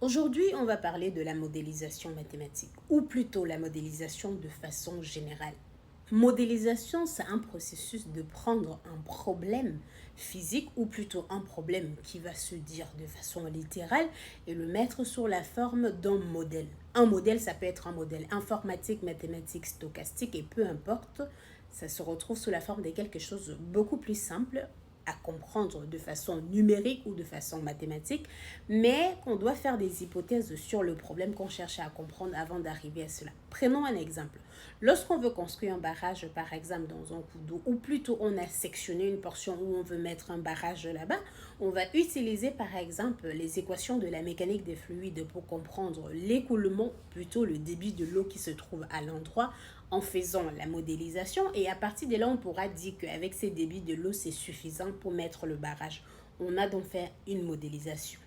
Aujourd'hui, on va parler de la modélisation mathématique, ou plutôt la modélisation de façon générale. Modélisation, c'est un processus de prendre un problème physique, ou plutôt un problème qui va se dire de façon littérale, et le mettre sous la forme d'un modèle. Un modèle, ça peut être un modèle informatique, mathématique, stochastique, et peu importe, ça se retrouve sous la forme de quelque chose de beaucoup plus simple à comprendre de façon numérique ou de façon mathématique, mais qu'on doit faire des hypothèses sur le problème qu'on cherche à comprendre avant d'arriver à cela. Prenons un exemple. Lorsqu'on veut construire un barrage, par exemple, dans un cours d'eau, ou plutôt on a sectionné une portion où on veut mettre un barrage là-bas, on va utiliser, par exemple, les équations de la mécanique des fluides pour comprendre l'écoulement, plutôt le débit de l'eau qui se trouve à l'endroit, en faisant la modélisation. Et à partir de là, on pourra dire qu'avec ces débits de l'eau, c'est suffisant pour mettre le barrage. On a donc fait une modélisation.